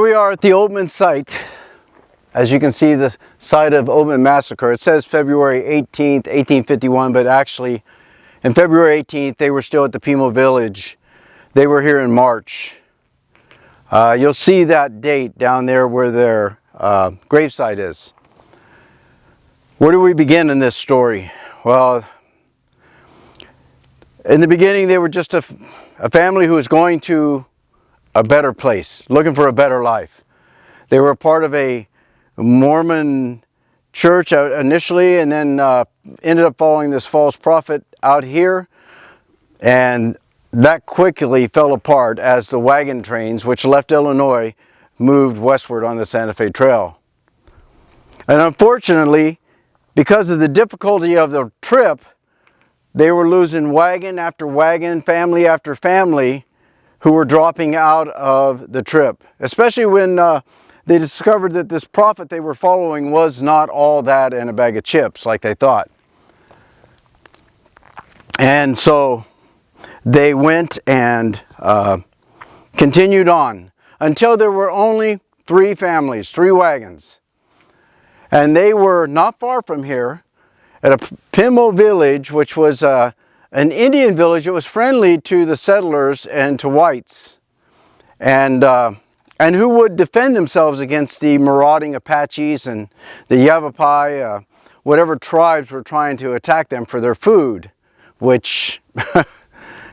we are at the Oatman site. As you can see, the site of Oatman Massacre. It says February 18th, 1851, but actually in February 18th, they were still at the Pimo village. They were here in March. You'll see that date down there where their gravesite is. Where do we begin in this story? Well, in the beginning, they were just a family who was going to a better place, looking for a better life. They were a part of a Mormon church initially, and then ended up following this false prophet out here, and that quickly fell apart as the wagon trains, which left Illinois, moved westward on the Santa Fe Trail. And unfortunately, because of the difficulty of the trip, they were losing wagon after wagon, family after family, who were dropping out of the trip, especially when they discovered that this prophet they were following was not all that in a bag of chips like they thought. And so they went and continued on until there were only 3 families, 3 wagons. And they were not far from here at a Pimo village, which was an Indian village. It was friendly to the settlers and to whites, and who would defend themselves against the marauding Apaches and the Yavapai, whatever tribes were trying to attack them for their food, which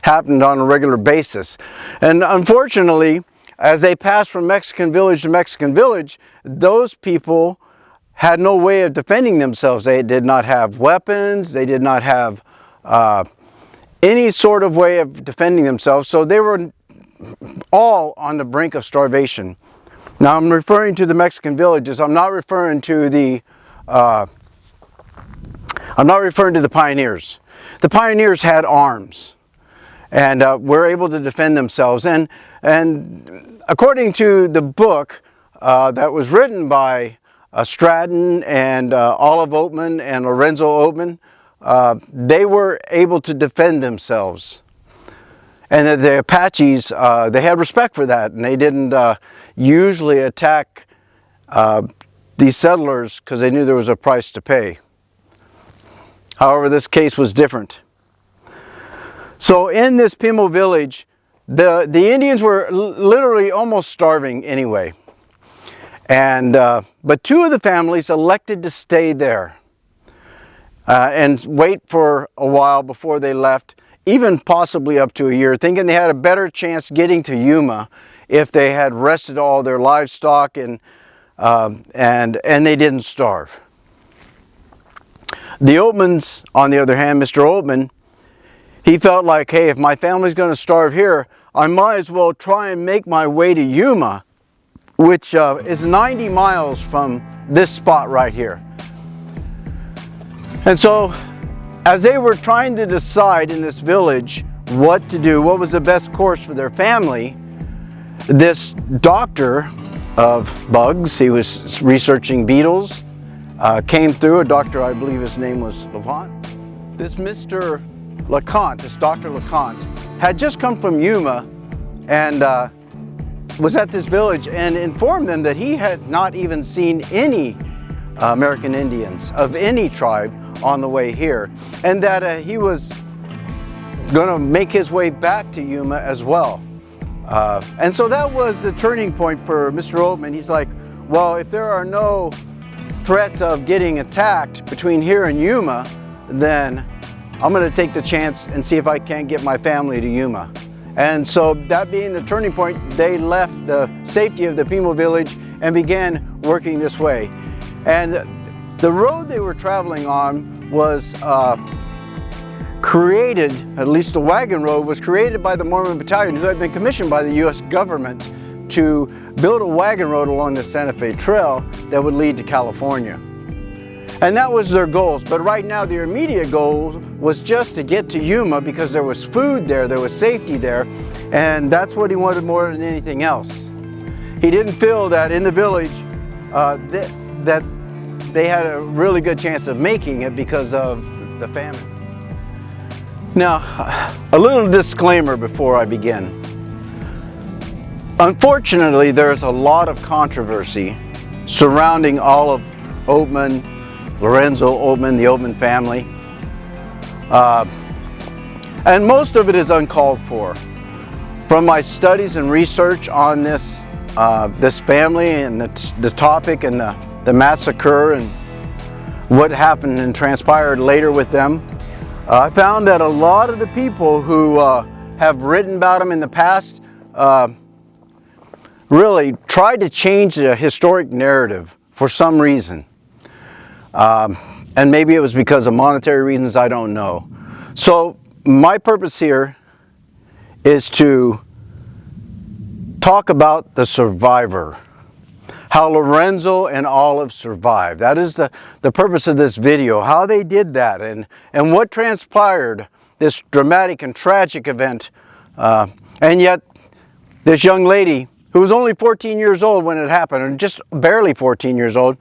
happened on a regular basis. And unfortunately, as they passed from Mexican village to Mexican village, those people had no way of defending themselves. They did not have weapons. They did not have any sort of way of defending themselves. So they were all on the brink of starvation. Now I'm referring to the Mexican villages. I'm not referring to the pioneers. The pioneers had arms and were able to defend themselves. And according to the book that was written by Stratton and Olive Oatman and Lorenzo Oatman, they were able to defend themselves. And the Apaches, they had respect for that, and they didn't usually attack these settlers because they knew there was a price to pay. However, this case was different. So in this Pimo village, the Indians were literally almost starving anyway. And but 2 of the families elected to stay there and wait for a while before they left, even possibly up to a year, thinking they had a better chance getting to Yuma if they had rested all their livestock and they didn't starve. The Oatmans, on the other hand, Mr. Oatman, he felt like, hey, if my family's going to starve here, I might as well try and make my way to Yuma, which is 90 miles from this spot right here. And so, as they were trying to decide in this village what to do, what was the best course for their family, this doctor of bugs, he was researching beetles, came through. A doctor, I believe his name was Levant. This Mr. LeConte, this Dr. LeConte, had just come from Yuma and was at this village and informed them that he had not even seen any American Indians of any tribe on the way here, and that he was going to make his way back to Yuma as well. And so that was the turning point for Mr. Oatman. He's like, well, if there are no threats of getting attacked between here and Yuma, then I'm going to take the chance and see if I can't get my family to Yuma. And so that being the turning point, they left the safety of the Pimo village and began working this way. And the road they were traveling on was created, at least the wagon road, was created by the Mormon Battalion, who had been commissioned by the U.S. government to build a wagon road along the Santa Fe Trail that would lead to California. And that was their goals. But right now, their immediate goal was just to get to Yuma because there was food there was safety there, and that's what he wanted more than anything else. He didn't feel that in the village that they had a really good chance of making it because of the famine. Now, a little disclaimer before I begin. Unfortunately, there's a lot of controversy surrounding Olive Oatman, Lorenzo Oatman, the Oatman family. And most of it is uncalled for. From my studies and research on this family and the topic and the massacre and what happened and transpired later with them, I found that a lot of the people who have written about them in the past really tried to change the historic narrative for some reason. And maybe it was because of monetary reasons, I don't know. So my purpose here is to talk about the survivor, how Lorenzo and Olive survived. That is the purpose of this video, how they did that and what transpired, this dramatic and tragic event. And yet this young lady, who was only 14 years old when it happened, and just barely 14 years old,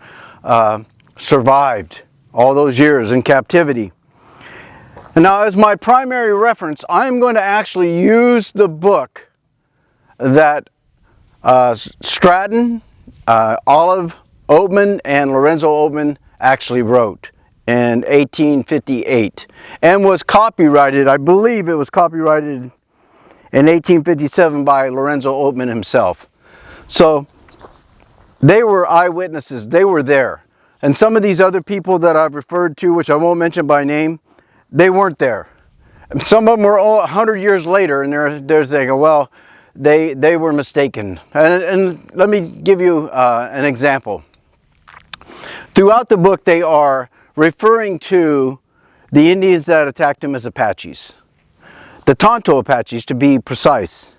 survived all those years in captivity. And now, as my primary reference, I'm going to actually use the book that Stratton, Olive Oatman, and Lorenzo Oatman actually wrote in 1858 and was copyrighted. I believe it was copyrighted in 1857 by Lorenzo Oatman himself. So they were eyewitnesses, they were there. And some of these other people that I've referred to, which I won't mention by name, they weren't there. Some of them were 100 years later, and they're saying, well, they were mistaken. And let me give you an example. Throughout the book, they are referring to the Indians that attacked them as Apaches. The Tonto Apaches, to be precise.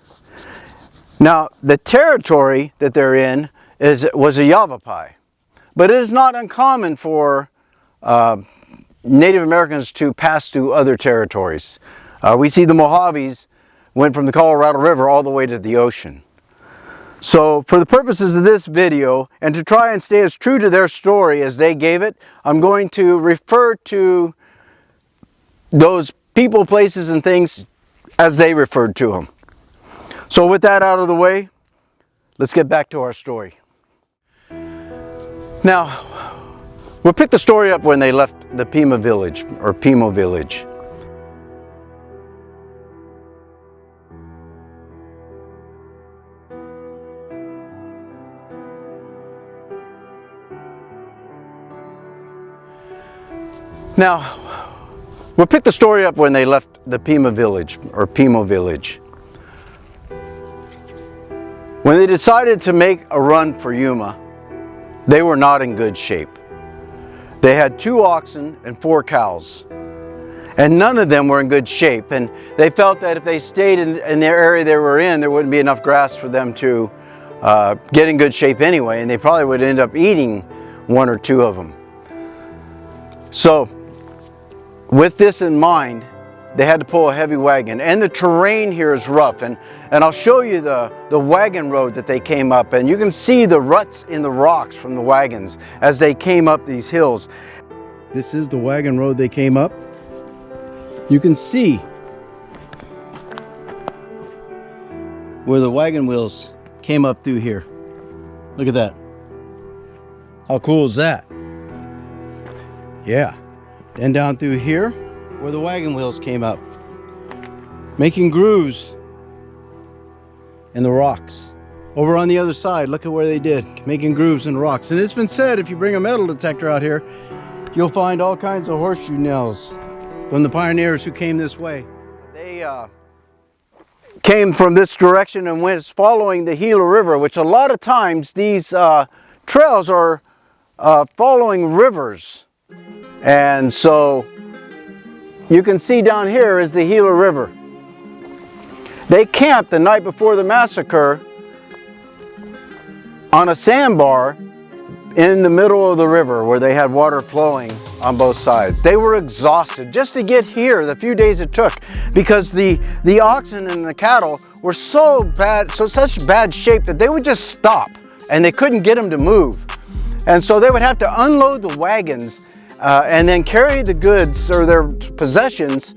Now, the territory that they're in was a Yavapai. But it is not uncommon for Native Americans to pass through other territories. We see the Mojaves went from the Colorado River all the way to the ocean. So for the purposes of this video, and to try and stay as true to their story as they gave it, I'm going to refer to those people, places, and things as they referred to them. So with that out of the way, let's get back to our story. Now, we'll pick the story up when they left the Pima village, or Pimo village. Now, we'll pick the story up when they left the Pima village, or Pimo village. When they decided to make a run for Yuma, they were not in good shape. They had 2 oxen and 4 cows, and none of them were in good shape, and they felt that if they stayed in their area they were in, there wouldn't be enough grass for them to get in good shape anyway, and they probably would end up eating 1 or 2 of them. So, with this in mind, they had to pull a heavy wagon, and the terrain here is rough, and I'll show you the wagon road that they came up, and you can see the ruts in the rocks from the wagons as they came up these hills. This is the wagon road they came up. You can see where the wagon wheels came up through here. Look at that. How cool is that? Yeah. Then down through here, where the wagon wheels came up, making grooves in the rocks. Over on the other side, look at where they did, making grooves in rocks. And it's been said, if you bring a metal detector out here, you'll find all kinds of horseshoe nails from the pioneers who came this way. They came from this direction and went following the Gila River, which a lot of times these trails are following rivers. And so you can see down here is the Gila River. They camped the night before the massacre on a sandbar in the middle of the river where they had water flowing on both sides. They were exhausted just to get here, the few days it took, because the oxen and the cattle were such bad shape that they would just stop and they couldn't get them to move. And so they would have to unload the wagons and then carry the goods or their possessions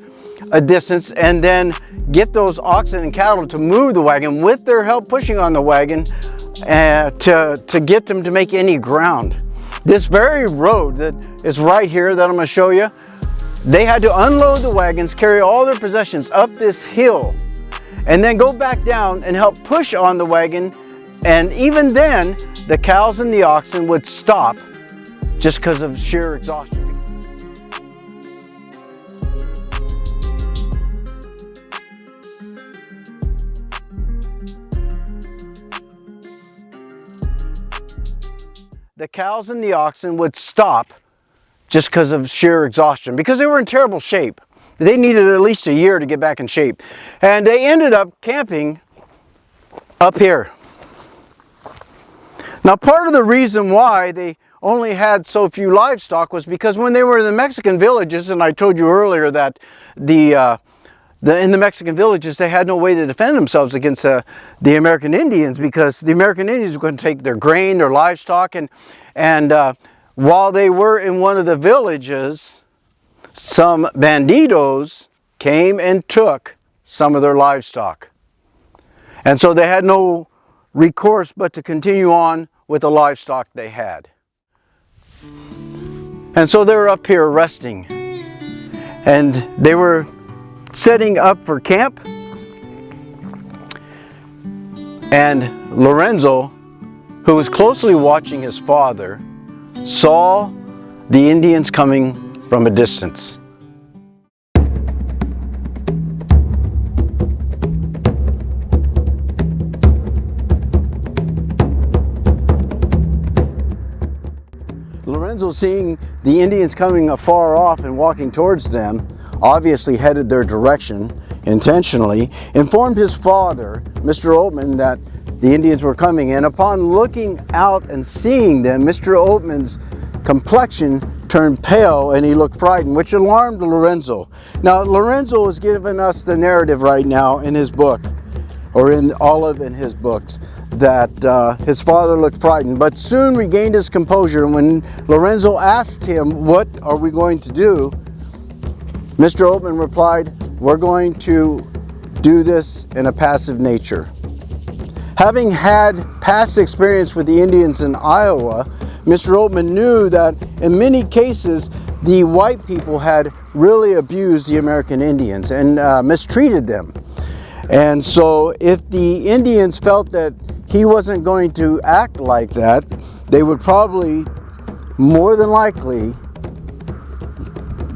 a distance and then get those oxen and cattle to move the wagon with their help pushing on the wagon to get them to make any ground. This very road that is right here that I'm going to show you, they had to unload the wagons, carry all their possessions up this hill, and then go back down and help push on the wagon. And even then, the cows and the oxen would stop just because of sheer exhaustion. The cows and the oxen would stop just because of sheer exhaustion, because they were in terrible shape. They needed at least a year to get back in shape. And they ended up camping up here. Now, part of the reason why they only had so few livestock was because when they were in the Mexican villages, and I told you earlier that in the Mexican villages they had no way to defend themselves against the American Indians, because the American Indians were going to take their grain, their livestock, and while they were in one of the villages, some bandidos came and took some of their livestock. And so they had no recourse but to continue on with the livestock they had. And so they were up here resting, and they were setting up for camp. And Lorenzo, who was closely watching his father, saw the Indians coming from a distance. Lorenzo, seeing the Indians coming afar off and walking towards them, obviously headed their direction intentionally, informed his father, Mr. Oatman, that the Indians were coming. And upon looking out and seeing them, Mr. Oatman's complexion turned pale and he looked frightened, which alarmed Lorenzo. Now, Lorenzo is giving us the narrative right now in his book, or in Olive in his books, that his father looked frightened, but soon regained his composure. And when Lorenzo asked him, "What are we going to do?" Mr. Oatman replied, "We're going to do this in a passive nature." Having had past experience with the Indians in Iowa, Mr. Oatman knew that in many cases the white people had really abused the American Indians and mistreated them. And so if the Indians felt that he wasn't going to act like that, they would probably, more than likely,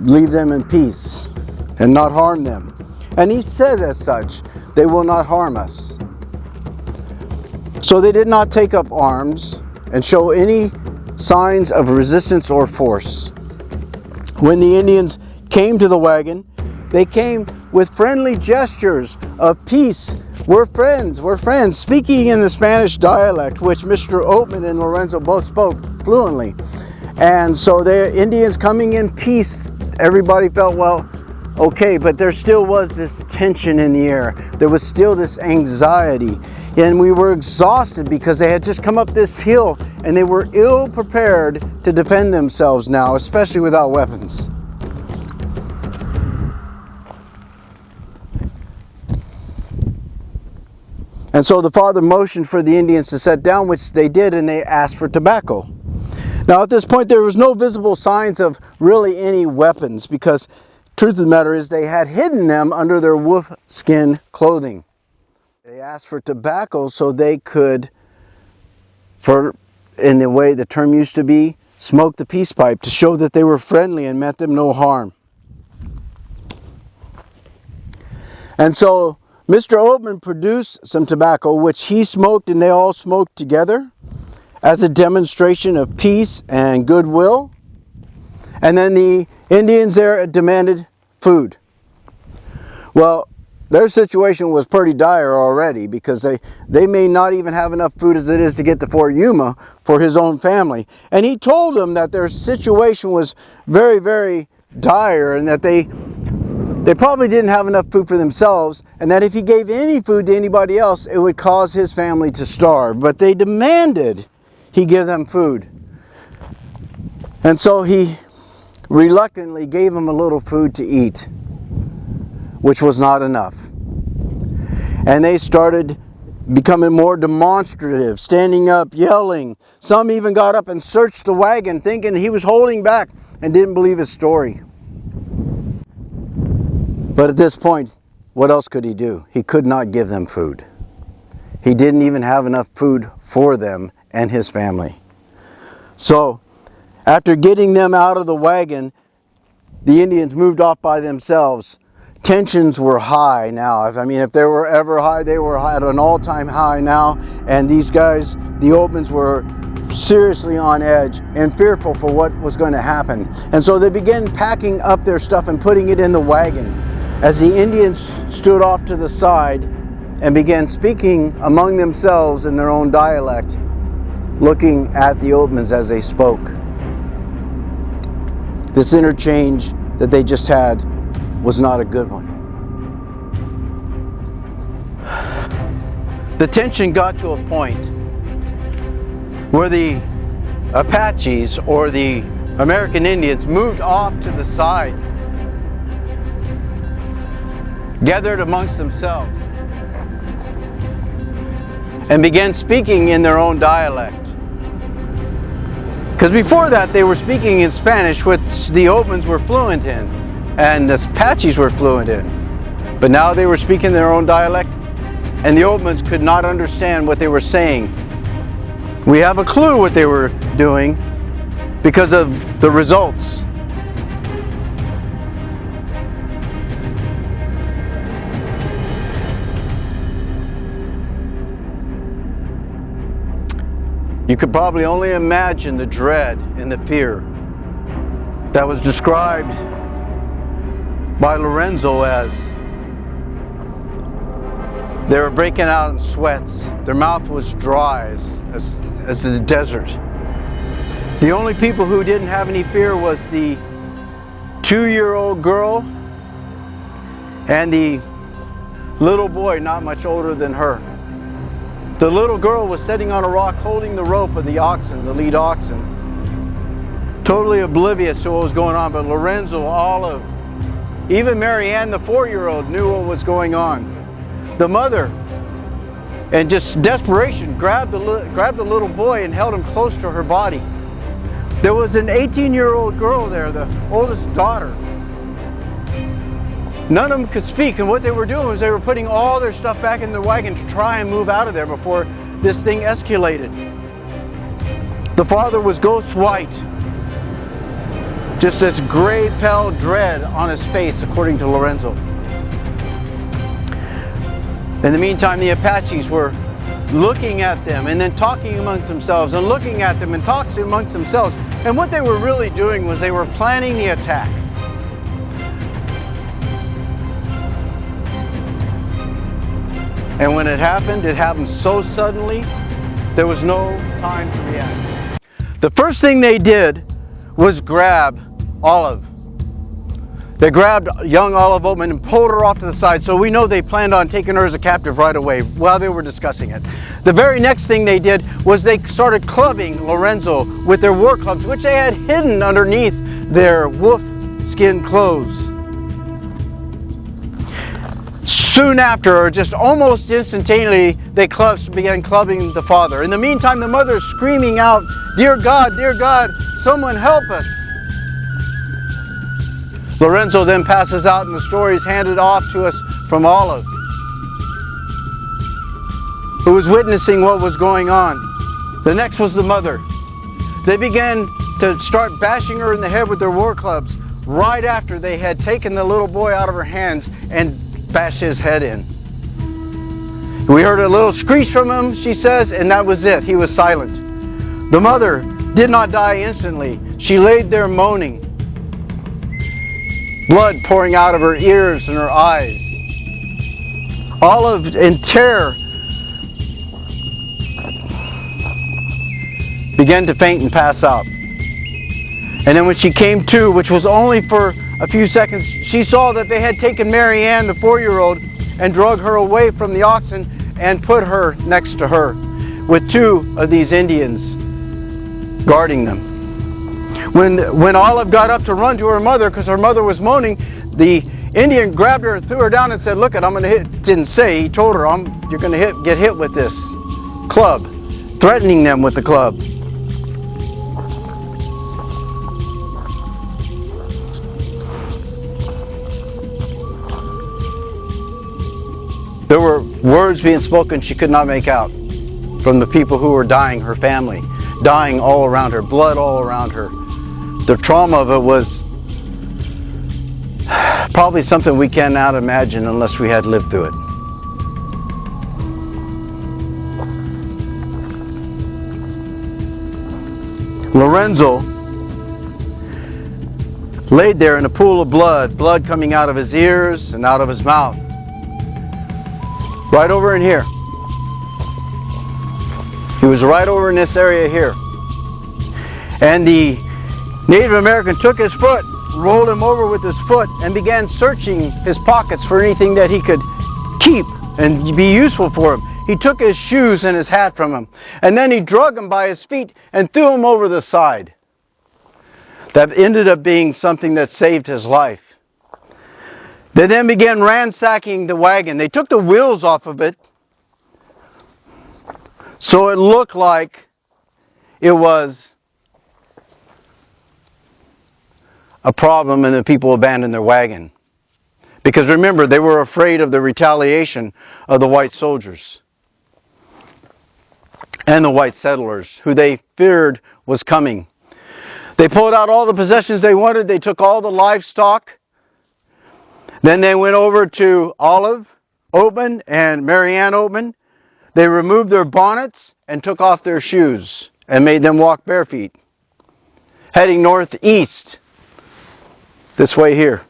leave them in peace and not harm them. And he said as such, "They will not harm us." So they did not take up arms and show any signs of resistance or force. When the Indians came to the wagon, they came with friendly gestures of peace. "We're friends, we're friends," speaking in the Spanish dialect, which Mr. Oatman and Lorenzo both spoke fluently. And so the Indians coming in peace, everybody felt, well, okay, but there still was this tension in the air. There was still this anxiety. And we were exhausted because they had just come up this hill and they were ill prepared to defend themselves now, especially without weapons. And so the father motioned for the Indians to sit down, which they did, and they asked for tobacco. Now at this point there was no visible signs of really any weapons, because truth of the matter is they had hidden them under their wolf skin clothing. They asked for tobacco so they could, in the way the term used to be, smoke the peace pipe to show that they were friendly and meant them no harm. And so Mr. Oatman produced some tobacco, which he smoked and they all smoked together as a demonstration of peace and goodwill. And then the Indians there demanded food. Well, their situation was pretty dire already, because they may not even have enough food as it is to get to Fort Yuma for his own family. And he told them that their situation was very, very dire, and that they probably didn't have enough food for themselves, and that if he gave any food to anybody else, it would cause his family to starve. But they demanded he give them food. And so he reluctantly gave them a little food to eat. which was not enough. And they started becoming more demonstrative, standing up, yelling. Some even got up and searched the wagon, thinking he was holding back, and didn't believe his story. But at this point, what else could he do? He could not give them food. He didn't even have enough food for them and his family. So, after getting them out of the wagon, the Indians moved off by themselves. Tensions were high now. I mean, if they were ever high, they were at an all-time high now. And these guys, the Oatmans, were seriously on edge and fearful for what was going to happen. And so they began packing up their stuff and putting it in the wagon, as the Indians stood off to the side and began speaking among themselves in their own dialect, looking at the Oatmans as they spoke. This interchange that they just had was not a good one. The tension got to a point where the Apaches, or the American Indians, moved off to the side, gathered amongst themselves, and began speaking in their own dialect. Because before that they were speaking in Spanish, which the Oatmans were fluent in, and the Apaches were fluent in. But now they were speaking their own dialect, and the Oatmans could not understand what they were saying. We have a clue what they were doing because of the results. You could probably only imagine the dread and the fear that was described by Lorenzo as they were breaking out in sweats. Their mouth was dry as the desert. The only people who didn't have any fear was the 2-year-old girl and the little boy not much older than her. The little girl was sitting on a rock holding the rope of the oxen, the lead oxen, totally oblivious to what was going on. But Lorenzo, Olive, even Marianne, the 4-year-old, knew what was going on. The mother, in just desperation, grabbed the little boy and held him close to her body. There was an 18-year-old girl there, the oldest daughter. None of them could speak, and what they were doing was they were putting all their stuff back in the wagon to try and move out of there before this thing escalated. The father was ghost white, just this gray, pale dread on his face, according to Lorenzo. In the meantime, the Apaches were looking at them and then talking amongst themselves, and looking at them and talking amongst themselves. And what they were really doing was they were planning the attack. And when it happened so suddenly, there was no time to react. The first thing they did was grab Olive. They grabbed young Olive Oatman and pulled her off to the side, so we know they planned on taking her as a captive right away while they were discussing it. The very next thing they did was they started clubbing Lorenzo with their war clubs, which they had hidden underneath their wolf skin clothes. Soon after, or just almost instantaneously, they began clubbing the father. In the meantime, the mother is screaming out, dear God, someone help us." Lorenzo then passes out, and the story is handed off to us from Olive, who was witnessing what was going on. The next was the mother. They began to start bashing her in the head with their war clubs right after they had taken the little boy out of her hands and bashed his head in. We heard a little screech from him, she says, and that was it. He was silent. The mother did not die instantly. She laid there moaning, blood pouring out of her ears and her eyes. Olive, in terror, began to faint and pass out. And then when she came to, which was only for a few seconds, she saw that they had taken Marianne, the 4-year-old, and drug her away from the oxen and put her next to her, with 2 of these Indians guarding them. When Olive got up to run to her mother, because her mother was moaning, the Indian grabbed her, threw her down and said, look, I'm gonna hit, didn't say, he told her, you're gonna get hit with this club, threatening them with the club. There were words being spoken she could not make out from the people who were dying, her family, dying all around her, blood all around her. The trauma of it was probably something we cannot imagine unless we had lived through it. Lorenzo laid there in a pool of blood, blood coming out of his ears and out of his mouth. Right over in here. He was right over in this area here. And the Native American took his foot, rolled him over with his foot, and began searching his pockets for anything that he could keep and be useful for him. He took his shoes and his hat from him, and then he drug him by his feet and threw him over the side. That ended up being something that saved his life. They then began ransacking the wagon. They took the wheels off of it, so it looked like it was a problem and the people abandoned their wagon. Because remember, they were afraid of the retaliation of the white soldiers and the white settlers, who they feared was coming. They pulled out all the possessions they wanted. They took all the livestock. Then they went over to Olive Oatman and Marianne Oatman. They removed their bonnets and took off their shoes and made them walk bare feet, heading northeast, this way here.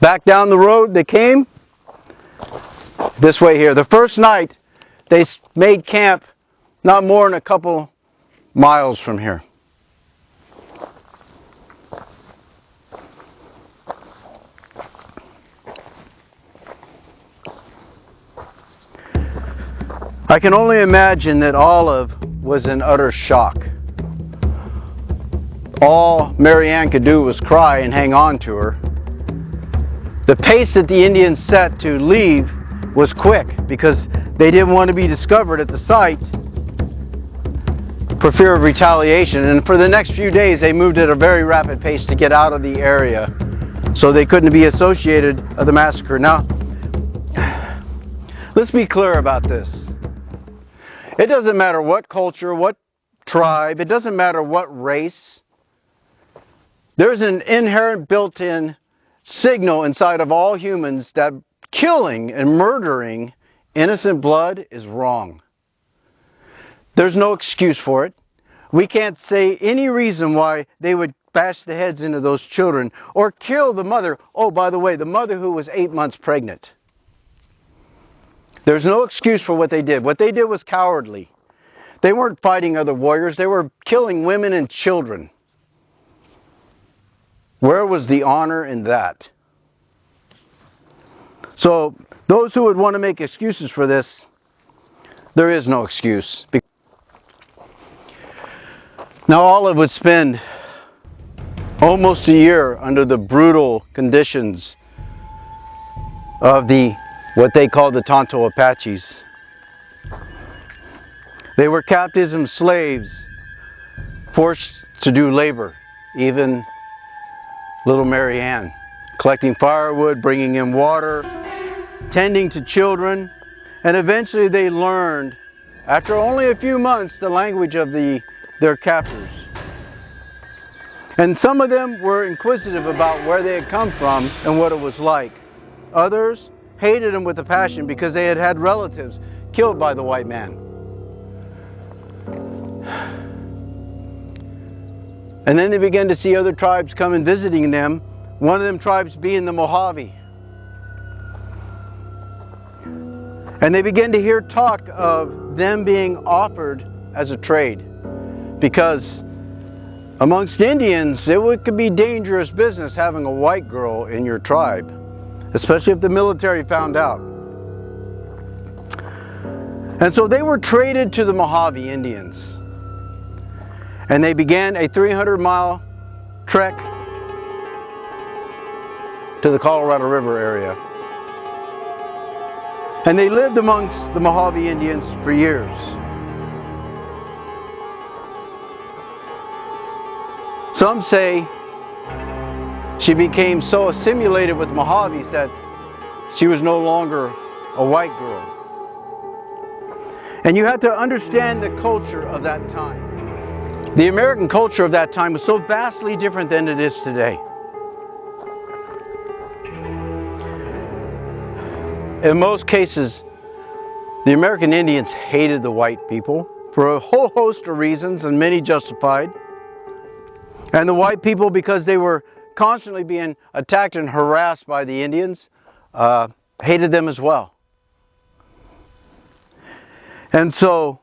Back down the road they came, this way here. The first night they made camp not more than a couple miles from here. I can only imagine that Olive was in utter shock. All Marianne could do was cry and hang on to her. The pace that the Indians set to leave was quick because they didn't want to be discovered at the site for fear of retaliation. And for the next few days they moved at a very rapid pace to get out of the area so they couldn't be associated with the massacre. Now, let's be clear about this. It doesn't matter what culture, what tribe, it doesn't matter what race. There's an inherent built-in signal inside of all humans that killing and murdering innocent blood is wrong. There's no excuse for it. We can't say any reason why they would bash the heads into those children or kill the mother. Oh, by the way, the mother who was 8 months pregnant. There's no excuse for what they did. What they did was cowardly. They weren't fighting other warriors. They were killing women and children. Where was the honor in that? So, those who would want to make excuses for this, there is no excuse. Now, Olive would spend almost a year under the brutal conditions of what they called the Tonto Apaches. They were captives and slaves, forced to do labor, even little Marianne, collecting firewood, bringing in water, tending to children, and eventually they learned, after only a few months, the language of their captors. And some of them were inquisitive about where they had come from and what it was like. Others hated them with a passion because they had had relatives killed by the white man. And then they began to see other tribes come and visiting them, one of them tribes being the Mojave. And they began to hear talk of them being offered as a trade, because amongst Indians it could be dangerous business having a white girl in your tribe, especially if the military found out. And so they were traded to the Mojave Indians. And they began a 300-mile trek to the Colorado River area. And they lived amongst the Mojave Indians for years. Some say she became so assimilated with Mojaves that she was no longer a white girl. And you have to understand the culture of that time. The American culture of that time was so vastly different than it is today. In most cases, the American Indians hated the white people for a whole host of reasons, and many justified. And the white people, because they were constantly being attacked and harassed by the Indians, hated them as well. And so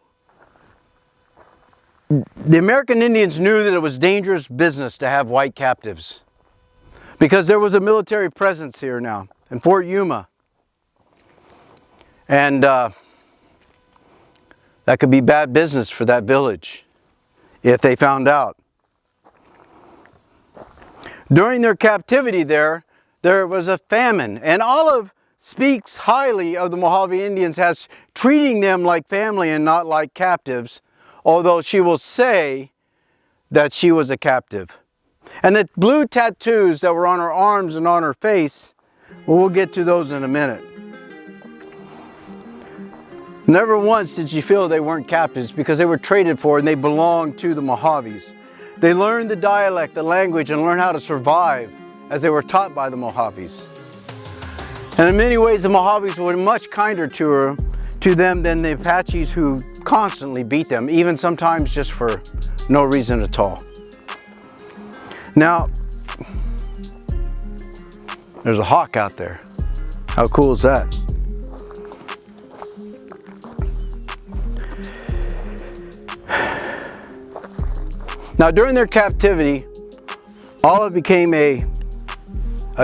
the American Indians knew that it was dangerous business to have white captives, because there was a military presence here now in Fort Yuma. And that could be bad business for that village if they found out. During their captivity there was a famine, and Olive speaks highly of the Mojave Indians as treating them like family and not like captives, although she will say that she was a captive. And the blue tattoos that were on her arms and on her face, well, we'll get to those in a minute. Never once did she feel they weren't captives, because they were traded for and they belonged to the Mojaves. They learned the dialect, the language, and learned how to survive as they were taught by the Mojaves. And in many ways, the Mojaves were much kinder to them than the Apaches, who constantly beat them, even sometimes just for no reason at all. Now, there's a hawk out there. How cool is that? Now, during their captivity, Olive became a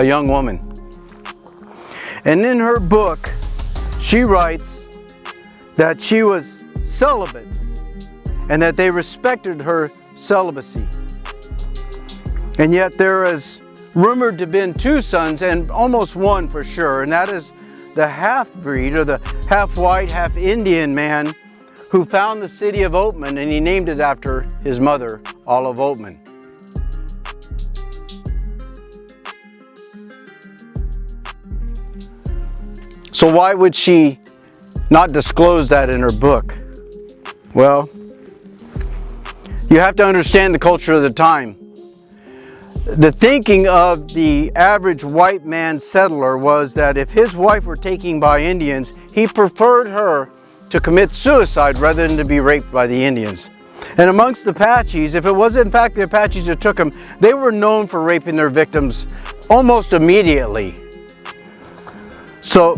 young woman. And in her book, she writes that she was celibate and that they respected her celibacy. And yet there is rumored to have been 2 sons, and almost one for sure, and that is the half-breed, or the half-white, half-Indian man who found the city of Oatman, and he named it after his mother, Olive Oatman. So why would she not disclose that in her book? Well, you have to understand the culture of the time. The thinking of the average white man settler was that if his wife were taken by Indians, he preferred her to commit suicide rather than to be raped by the Indians. And amongst the Apaches, if it was in fact the Apaches that took them, they were known for raping their victims almost immediately. So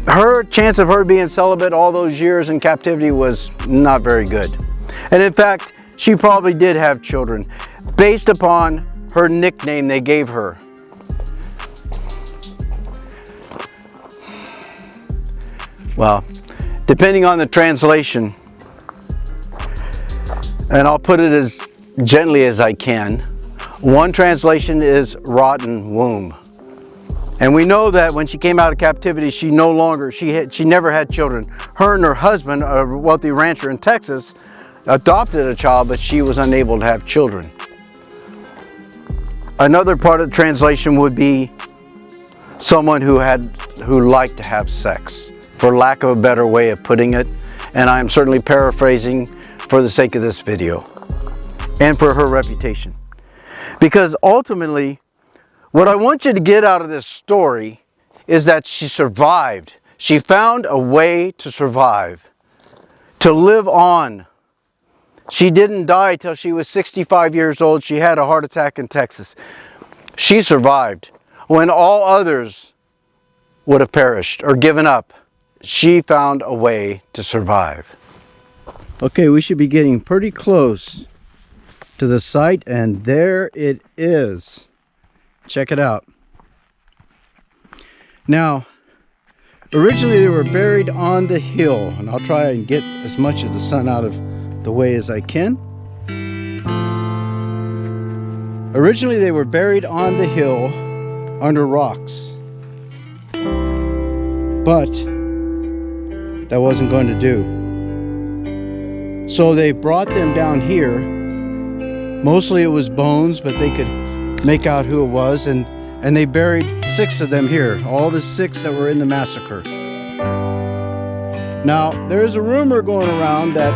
her chance of her being celibate all those years in captivity was not very good. And in fact, she probably did have children based upon her nickname they gave her. Well, depending on the translation, and I'll put it as gently as I can, one translation is rotten womb. And we know that when she came out of captivity, she never had children. Her and her husband, a wealthy rancher in Texas, adopted a child, but she was unable to have children. Another part of the translation would be someone who liked to have sex, for lack of a better way of putting it. And I'm certainly paraphrasing for the sake of this video and for her reputation. Because ultimately, what I want you to get out of this story is that she survived. She found a way to survive, to live on. She didn't die till she was 65 years old. She had a heart attack in Texas. She survived when all others would have perished or given up. She found a way to survive. Okay, we should be getting pretty close to the site, and there it is. Check it out. Now, originally they were buried on the hill, and I'll try and get as much of the sun out of the way as I can. Originally they were buried on the hill under rocks. But that wasn't going to do. So they brought them down here. Mostly it was bones, but they could make out who it was, and they buried 6 of them here, all the 6 that were in the massacre. Now, there's a rumor going around that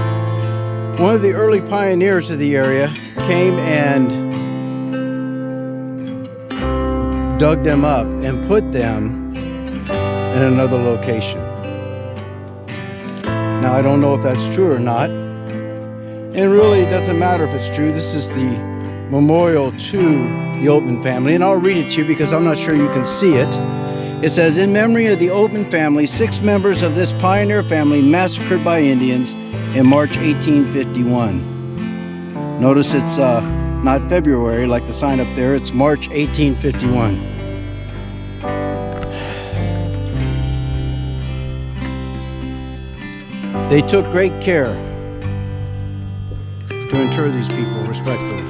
one of the early pioneers of the area came and dug them up and put them in another location. Now, I don't know if that's true or not. And really, it doesn't matter if it's true. This is the memorial to the Oatman family. And I'll read it to you because I'm not sure you can see it. It says, in memory of the Oatman family, 6 members of this pioneer family massacred by Indians in March 1851. Notice it's not February like the sign up there. It's March 1851. They took great care to inter these people respectfully.